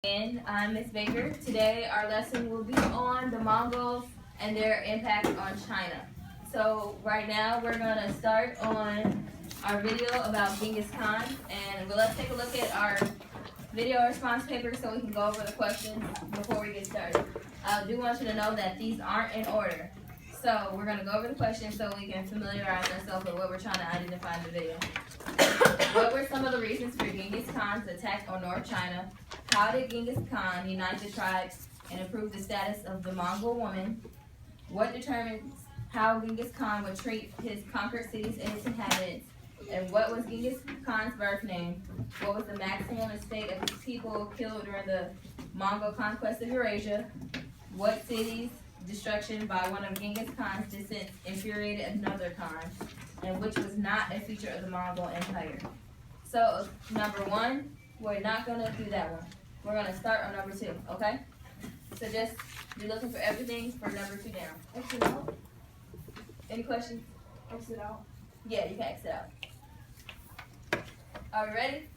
And I'm Miss Baker. Today our lesson will be on the Mongols and their impact on China. So right now we're going to start on our video about Genghis Khan, and let's take a look at our video response paper so we can go over the questions before we get started. I do want you to know that these aren't in order. So we're going to go over the questions so we can familiarize ourselves with what we're trying to identify in the video. What were some of the reasons for Genghis Khan's attack on North China? How did Genghis Khan unite the tribes and improve the status of the Mongol woman? What determines how Genghis Khan would treat his conquered cities and its inhabitants? And what was Genghis Khan's birth name? What was the maximum estate of people killed during the Mongol conquest of Eurasia? What cities' destruction by one of Genghis Khan's descendants infuriated another Khan, and which was not a feature of the Mongol Empire? So, number one, we're not going to do that one. We're going to start on number two, okay? So just be looking for everything for number two down. Exit out. Any questions? Exit out. Yeah, you can exit out. Are we ready?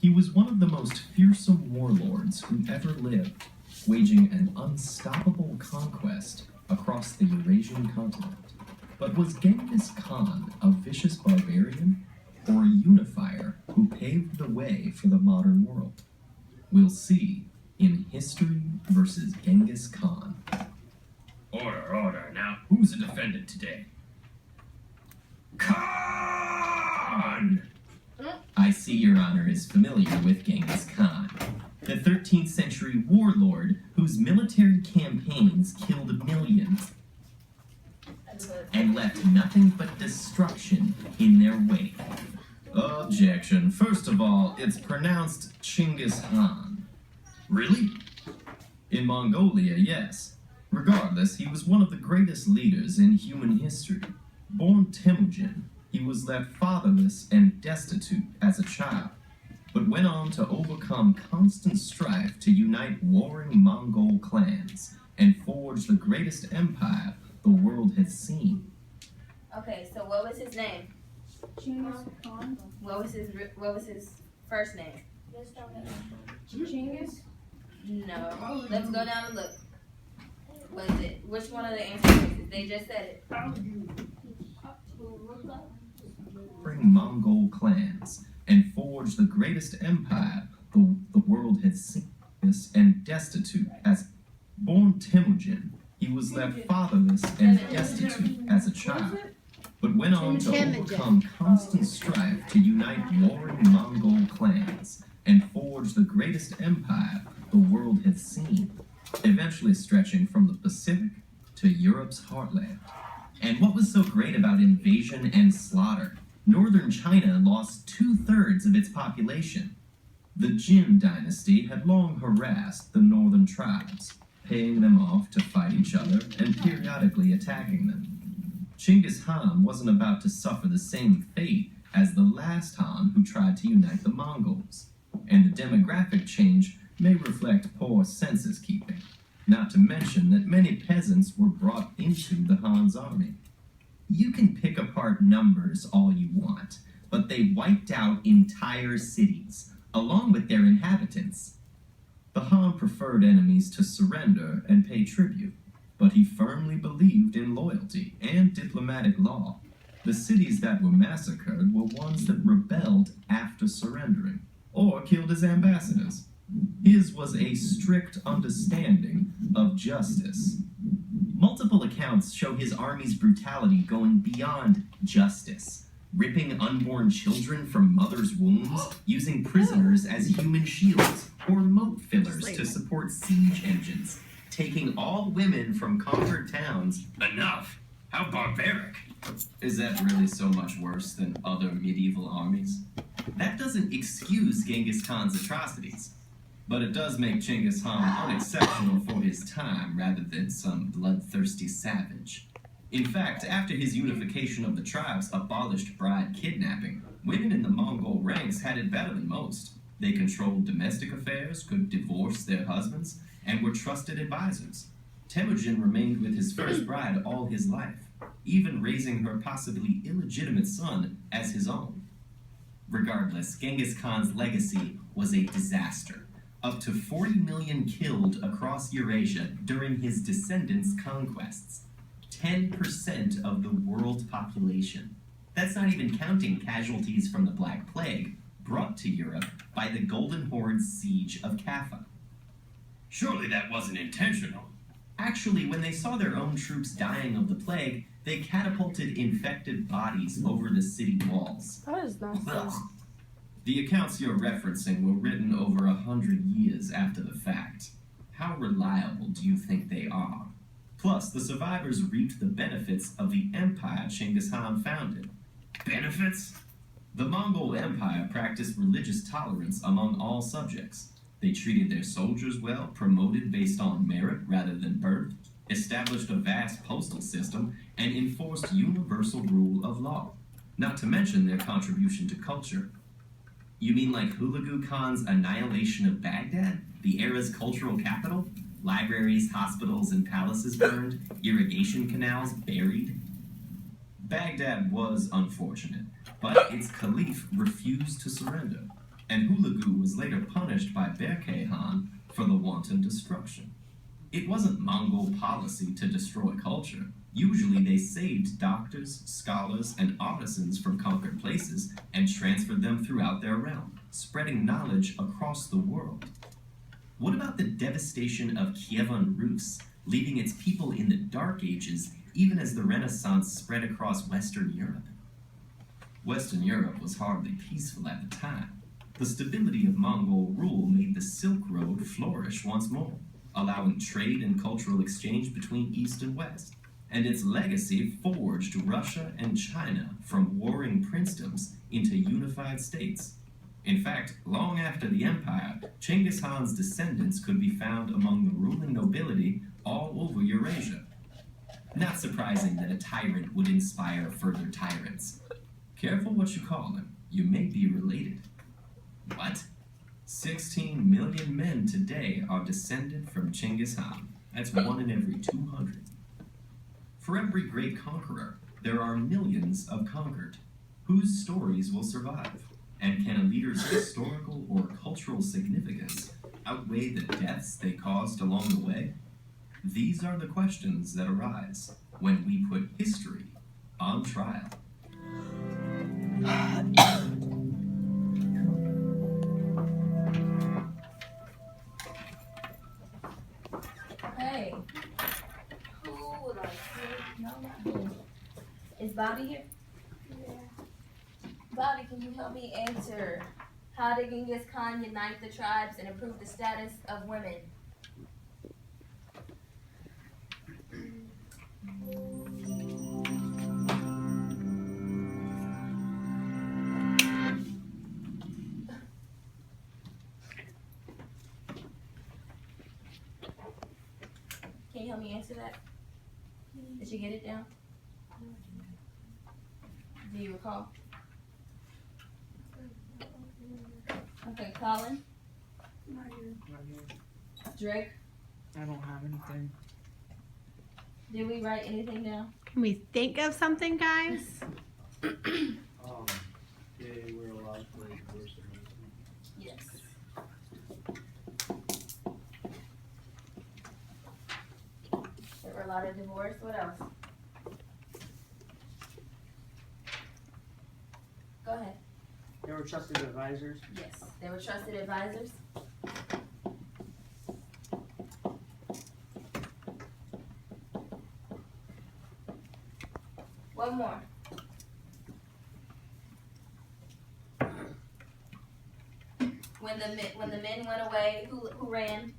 He was one of the most fearsome warlords who ever lived, waging an unstoppable conquest across the Eurasian continent. But was Genghis Khan a vicious barbarian or a unifier who paved the way for the modern world? We'll see in History versus Genghis Khan. Order. Now, who's the defendant today? Khan! I see Your Honor is familiar with Genghis Khan, the 13th century warlord whose military campaigns killed millions and left nothing but destruction in their wake. Objection. First of all, it's pronounced Chinggis Khan. Really? In Mongolia, yes. Regardless, he was one of the greatest leaders in human history. Born Temujin, he was left fatherless and destitute as a child, but went on to overcome constant strife to unite warring Mongol clans and forge the greatest empire the world has seen. Okay, so what was his name? Genghis Khan. What was his first name? Genghis. No. Let's go down and look. What is it? Which one of the answer choices? They just said it. Bring Mongol clans and forge the greatest empire the world has seen, and destitute as born Temujin. He was left fatherless and destitute as a child, but went on to overcome constant strife to unite warring Mongol clans and forge the greatest empire the world has seen, eventually stretching from the Pacific to Europe's heartland. And what was so great about invasion and slaughter? Northern China lost 2/3 of its population. The Jin dynasty had long harassed the northern tribes, paying them off to fight each other and periodically attacking them. Chinggis Khan wasn't about to suffer the same fate as the last Han who tried to unite the Mongols. And the demographic change may reflect poor census keeping, not to mention that many peasants were brought into the Han's army. You can pick apart numbers all you want, but they wiped out entire cities, along with their inhabitants. The Han preferred enemies to surrender and pay tribute, but he firmly believed in loyalty and diplomatic law. The cities that were massacred were ones that rebelled after surrendering, or killed his ambassadors. His was a strict understanding of justice. Multiple accounts show his army's brutality going beyond justice, ripping unborn children from mothers' wombs, using prisoners as human shields or moat fillers to support siege engines, taking all women from conquered towns. Enough! How barbaric! Is that really so much worse than other medieval armies? That doesn't excuse Genghis Khan's atrocities, but it does make Chinggis Khan unexceptional for his time rather than some bloodthirsty savage. In fact, after his unification of the tribes abolished bride kidnapping, women in the Mongol ranks had it better than most. They controlled domestic affairs, could divorce their husbands, and were trusted advisors. Temujin remained with his first bride all his life, even raising her possibly illegitimate son as his own. Regardless, Genghis Khan's legacy was a disaster. Up to 40 million killed across Eurasia during his descendants' conquests. 10% of the world population. That's not even counting casualties from the Black Plague, brought to Europe by the Golden Horde's siege of Kaffa. Surely that wasn't intentional. Actually, when they saw their own troops dying of the plague, they catapulted infected bodies over the city walls. That is nonsense. The accounts you're referencing were written over 100 years after the fact. How reliable do you think they are? Plus, the survivors reaped the benefits of the empire Chinggis Khan founded. Benefits? The Mongol Empire practiced religious tolerance among all subjects. They treated their soldiers well, promoted based on merit rather than birth, established a vast postal system, and enforced universal rule of law. Not to mention their contribution to culture. You mean like Hulagu Khan's annihilation of Baghdad, the era's cultural capital? Libraries, hospitals, and palaces burned, irrigation canals buried? Baghdad was unfortunate, but its caliph refused to surrender, and Hulagu was later punished by Berke Khan for the wanton destruction. It wasn't Mongol policy to destroy culture. Usually they saved doctors, scholars, and artisans from conquered places and transferred them throughout their realm, spreading knowledge across the world. What about the devastation of Kievan Rus, leaving its people in the Dark Ages even as the Renaissance spread across Western Europe? Western Europe was hardly peaceful at the time. The stability of Mongol rule made the Silk Road flourish once more, allowing trade and cultural exchange between East and West. And its legacy forged Russia and China from warring princedoms into unified states. In fact, long after the empire, Chinggis Khan's descendants could be found among the ruling nobility all over Eurasia. Not surprising that a tyrant would inspire further tyrants. Careful what you call them, you may be related. What? 16 million men today are descended from Chinggis Khan. That's 1 in every 200. For every great conqueror, there are millions of conquered. Whose stories will survive? And can a leader's historical or cultural significance outweigh the deaths they caused along the way? These are the questions that arise when we put history on trial. Hey, who would like to? No, not who. Is Bobby here? Yeah. Bobby, can you help me answer? How did Genghis Khan unite the tribes and improve the status of women? Can you help me answer that? Did you get it down? Do you recall? Okay, Colin, Not here. Not here. Drake, I don't have anything. did we write anything down? Can we think of something, guys? Yeah, we're allowed to play divorce and Yes. There were a lot of divorce. What else? Go ahead. They were trusted advisors. Yes. They were trusted advisors. One more. When the men went away, who ran?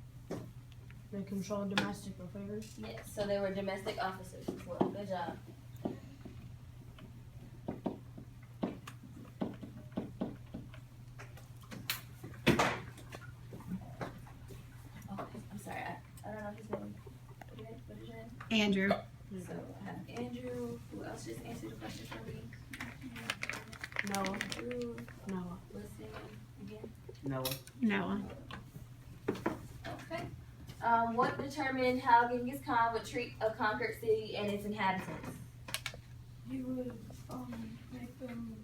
They control domestic affairs. Yes. So they were domestic officers as well. Good job. Okay, I'm sorry. I don't know his name. What is your name? Andrew. So I have Andrew. Who else just answered the question for me? Noah. Andrew. Noah. Listening again. Noah. Noah. Okay. What determined how Genghis Khan would treat a conquered city and its inhabitants? he would make them.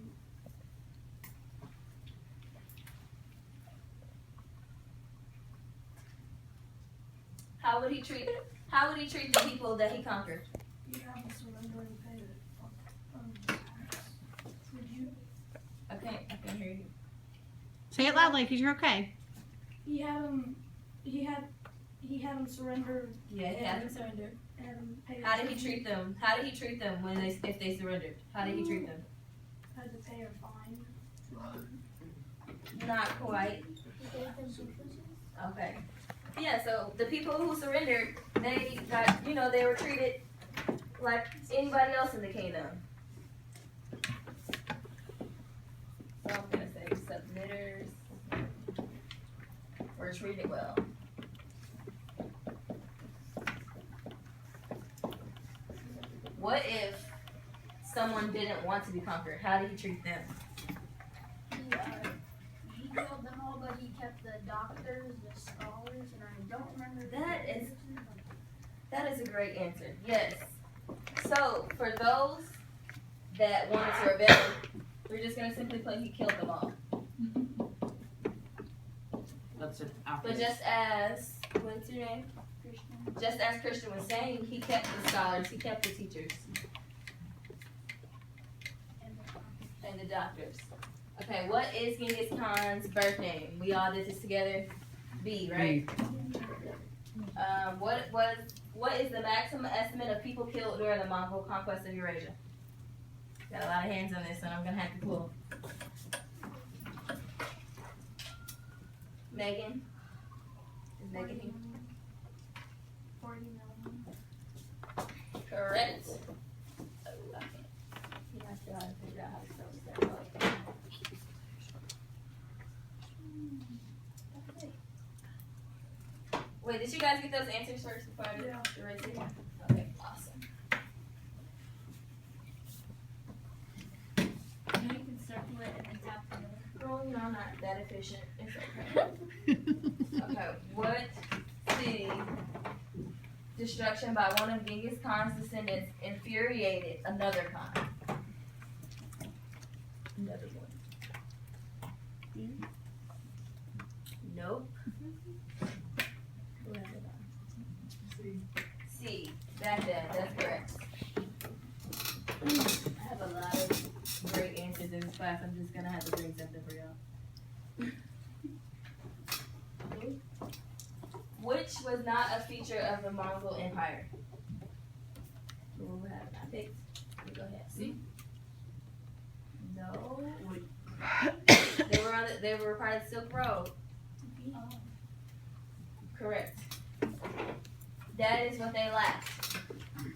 How would he treat the people that he conquered? He'd have them surrender and pay tax. Would you? Okay, I can hear you. Say it loudly, because you're okay. He had them. He had them surrender Yeah, he had them surrender. and pay. How did he treat them? How did he treat them if they surrendered? How did he treat them? Had to pay a fine. Not quite. He gave them some privileges. Okay. Yeah, so the people who surrendered, they got, they were treated like anybody else in the kingdom. So I'm gonna say submitters were treated well. What if someone didn't want to be conquered? How did he treat them? He killed them all, but he kept the doctors, the scholars, and I don't remember. That is a great answer. Yes. So for those that wanted to rebel, we're just gonna simply put he killed them all. That's it. After But just as what's your name? Christian. Just as Christian was saying, he kept the scholars, he kept the teachers, and the doctors. Okay, what is Genghis Khan's birth name? We all did this together. B, right? What is the maximum estimate of people killed during the Mongol conquest of Eurasia? Got a lot of hands on this, and I'm gonna have to pull. Megan? Is Megan here? 40 million. Correct. Oh, I can't. You have to figure out how to spell that. Wait, did you guys get those answers first before I Yeah. erase it? Okay, awesome. You can circle it and then tap together. Oh, no, I'm not that efficient. It's okay. Okay, what city destruction by one of Genghis Khan's descendants infuriated another Khan? Another one. Nope. C. Baghdad, that's correct. I have a lot of great answers in this class. I'm just gonna have to bring something for y'all. Which was not a feature of the Mongol Empire? Who have I picked? Go ahead. C. No. They were part of the Silk Road. Correct. That is what they lacked.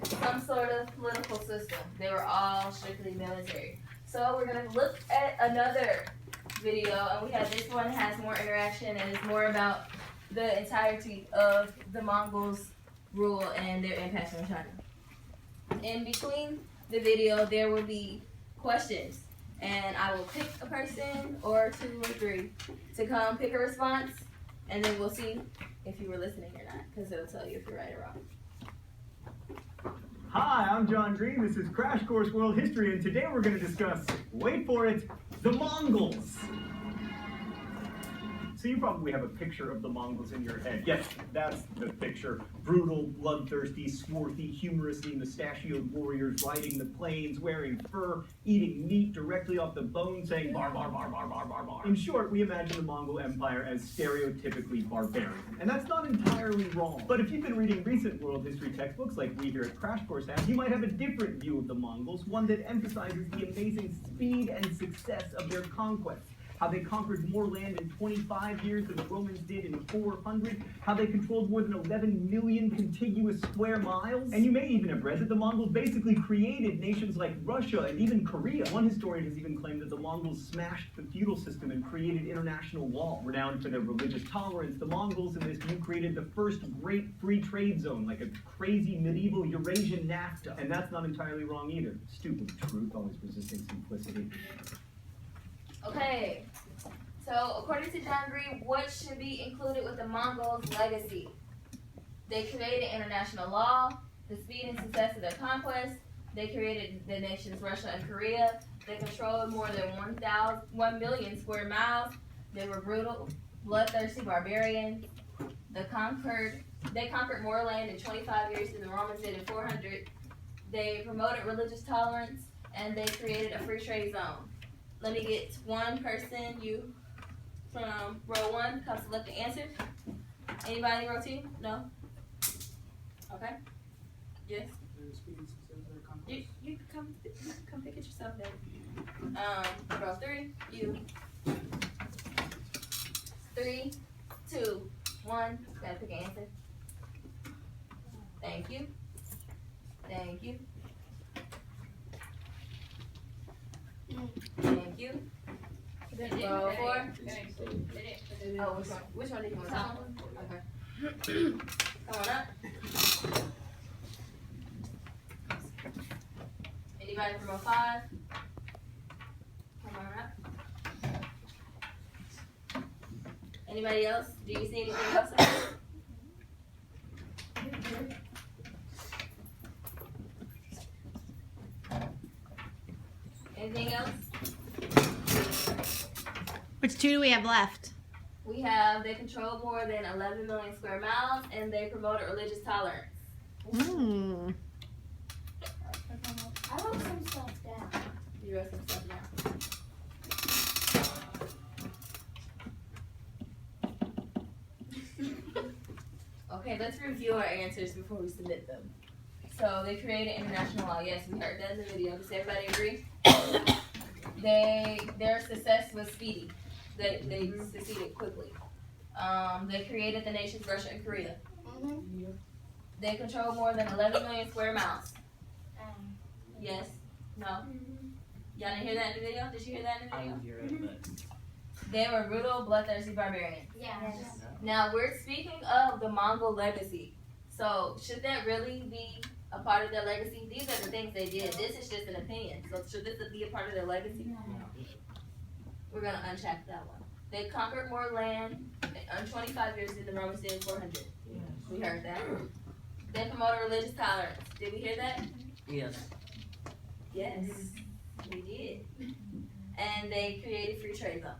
Some sort of political system. They were all strictly military. So we're gonna look at another video, and we have this one has more interaction and it's more about the entirety of the Mongols' rule and their impact on China. In between the video, there will be questions, and I will pick a person or two or three to come pick a response, and then we'll see if you were listening or not, because it'll tell you if you're right or wrong. Hi, I'm John Green. This is Crash Course World History, and today we're going to discuss, wait for it, the Mongols. So you probably have a picture of the Mongols in your head. Yes, that's the picture. Brutal, bloodthirsty, swarthy, humorously mustachioed warriors riding the plains, wearing fur, eating meat directly off the bone, saying bar, bar, bar, bar, bar, bar, bar. In short, we imagine the Mongol Empire as stereotypically barbarian. And that's not entirely wrong. But if you've been reading recent world history textbooks like we here at Crash Course have, you might have a different view of the Mongols, one that emphasizes the amazing speed and success of their conquests. How they conquered more land in 25 years than the Romans did in 400, how they controlled more than 11 million contiguous square miles. And you may even have read that the Mongols basically created nations like Russia and even Korea. One historian has even claimed that the Mongols smashed the feudal system and created international law. Renowned for their religious tolerance, the Mongols in this view created the first great free trade zone, like a crazy medieval Eurasian NAFTA. And that's not entirely wrong either. Stupid truth, always resisting simplicity. Okay, so according to John Green, what should be included with the Mongols' legacy? They created international law, the speed and success of their conquest, They created the nations Russia and Korea. They controlled more than 1 million square miles. They were brutal, bloodthirsty barbarians. They conquered more land in 25 years than the Romans did in 400. They promoted religious tolerance, and they created a free trade zone. Let me get one person, you from row 1, come select the answer. Anybody in row 2? No? Okay. Yes? You can come pick it yourself then. Row 3, you. 3, 2, 1. Gotta pick an answer. Thank you. Thank you. Thank you. Row 4. Oh, which one? Which one did you want? Top one? Okay. Come on up. Anybody from row 5? Come on up. Anybody else? Do you see anything else? Anything else? Which 2 do we have left? We have, they control more than 11 million square miles, and they promoted religious tolerance. Hmm. I wrote some stuff down. You wrote some stuff down. Okay, let's review our answers before we submit them. So they created international law. Yes, we heard that in the video. Does everybody agree? Their success was speedy. They succeeded quickly. They created the nations Russia and Korea. They control more than 11 million square miles. Yes? No? Y'all didn't hear that in the video? Did you hear that in the I video? didn't hear it, but They were brutal, bloodthirsty barbarians. Yeah. Now we're speaking of the Mongol legacy. So should that really be a part of their legacy? These are the things they did. This is just an opinion. So should this be a part of their legacy? We're gonna uncheck that one. They conquered more land in 25 years than the Romans did in 400. We heard that. They promoted religious tolerance. Did we hear that? yes. Yes, we did. And they created free trade zone.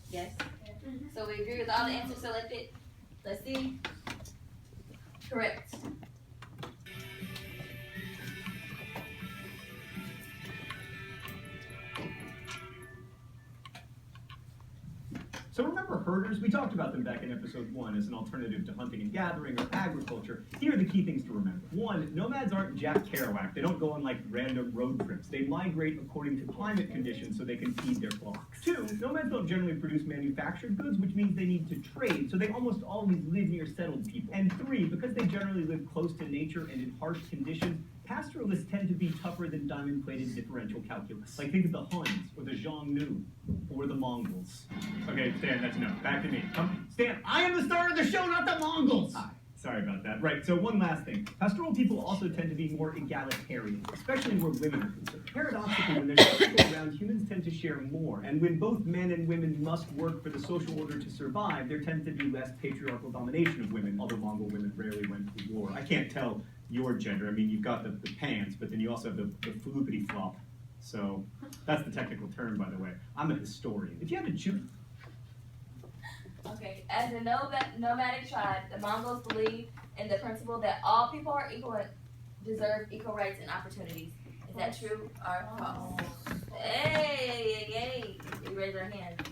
Yes. So we agree with all the answers selected. Let's see. Correct. So remember herders? We talked about them back in episode 1 as an alternative to hunting and gathering or agriculture. Here are the key things to remember. 1, nomads aren't Jack Kerouac. They don't go on like random road trips. They migrate according to climate conditions so they can feed their flocks. 2, nomads don't generally produce manufactured goods, which means they need to trade, so they almost always live near settled people. And 3, because they generally live close to nature and in harsh conditions, pastoralists tend to be tougher than diamond-plated differential calculus. Like think of the Huns, or the Xiongnu, or the Mongols. Okay, Stan, that's no. Back to me. Come, Stan, I am the star of the show, not the Mongols! Hi. Sorry about that. Right, so one last thing. Pastoral people also tend to be more egalitarian, especially where women are concerned. Paradoxically, when there's people around, humans tend to share more. And when both men and women must work for the social order to survive, there tends to be less patriarchal domination of women, although Mongol women rarely went to war. I can't tell your gender. I mean, you've got the pants, but then you also have the floopity flop. So that's the technical term, by the way. I'm a historian. If you had to choose... Okay, as a nomadic tribe, the Mongols believe in the principle that all people are equal and deserve equal rights and opportunities. Is that true or false? Hey, you raise our hand.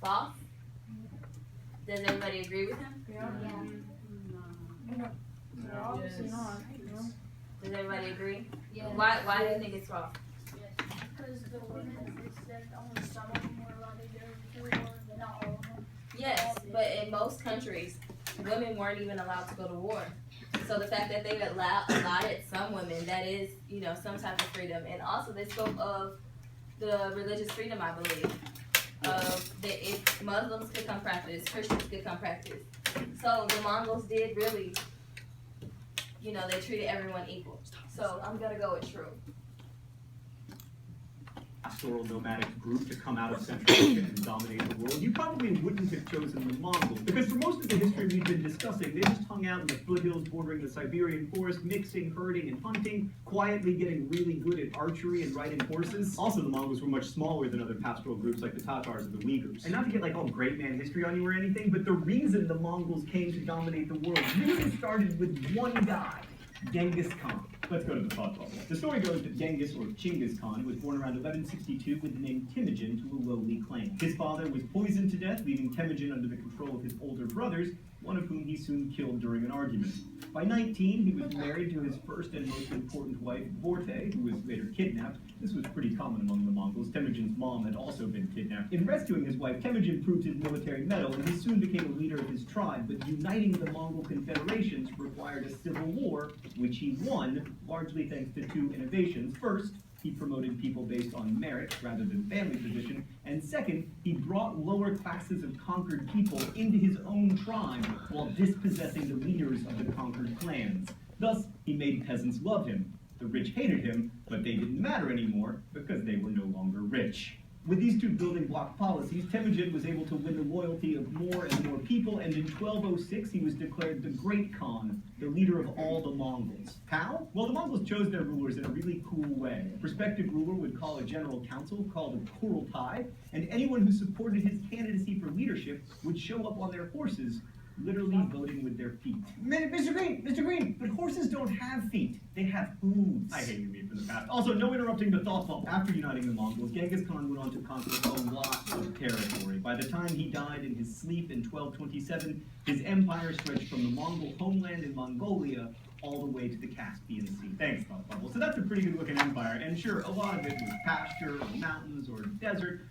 False? Does everybody agree with him? Obviously not. Does everybody agree? Yeah. Why do you think it's false? Because the women, it's that only some of them were allowed to go to war, but not all of them. Yes, but in most countries, women weren't even allowed to go to war. So the fact that they allotted some women, that is, some type of freedom. And also they spoke of the religious freedom, I believe. That if Muslims could come practice, Christians could come practice. So the Mongols did really, they treated everyone equal. So I'm gonna go with true. pastoral nomadic group to come out of Central Asia and dominate the world, you probably wouldn't have chosen the Mongols. Because for most of the history we've been discussing, they just hung out in the foothills bordering the Siberian forest, mixing, herding, and hunting, quietly getting really good at archery and riding horses. Also, the Mongols were much smaller than other pastoral groups like the Tatars or the Uyghurs. And not to get like all great man history on you or anything, but the reason the Mongols came to dominate the world really started with one guy, Genghis Khan. Let's go to the thought bubble. The story goes that Genghis, or Chinggis Khan, was born around 1162 with the name Temujin to a lowly clan. His father was poisoned to death, leaving Temujin under the control of his older brothers, one of whom he soon killed during an argument. By 19, he was married to his first and most important wife, Borte, who was later kidnapped. This was pretty common among the Mongols. Temujin's mom had also been kidnapped. In rescuing his wife, Temujin proved his military mettle, and he soon became a leader of his tribe, but uniting the Mongol confederations required a civil war, which he won, largely thanks to two innovations. First, he promoted people based on merit rather than family position, and second, he brought lower classes of conquered people into his own tribe while dispossessing the leaders of the conquered clans. Thus, he made peasants love him. The rich hated him, but they didn't matter anymore because they were no longer rich. With these two building block policies, Temujin was able to win the loyalty of more and more people, and in 1206 he was declared the Great Khan, the leader of all the Mongols. How? Well, the Mongols chose their rulers in a really cool way. A prospective ruler would call a general council called a Kurultai, and anyone who supported his candidacy for leadership would show up on their horses, literally voting with their feet. Mr. Green, but horses don't have feet. They have hooves. I hate you, me from the past. Also, no interrupting the thought bubble. After uniting the Mongols, Genghis Khan went on to conquer a lot of territory. By the time he died in his sleep in 1227, his empire stretched from the Mongol homeland in Mongolia all the way to the Caspian Sea. Thanks, Thought Bubble. So that's a pretty good looking empire, and sure, a lot of it was pasture, or mountains, or desert,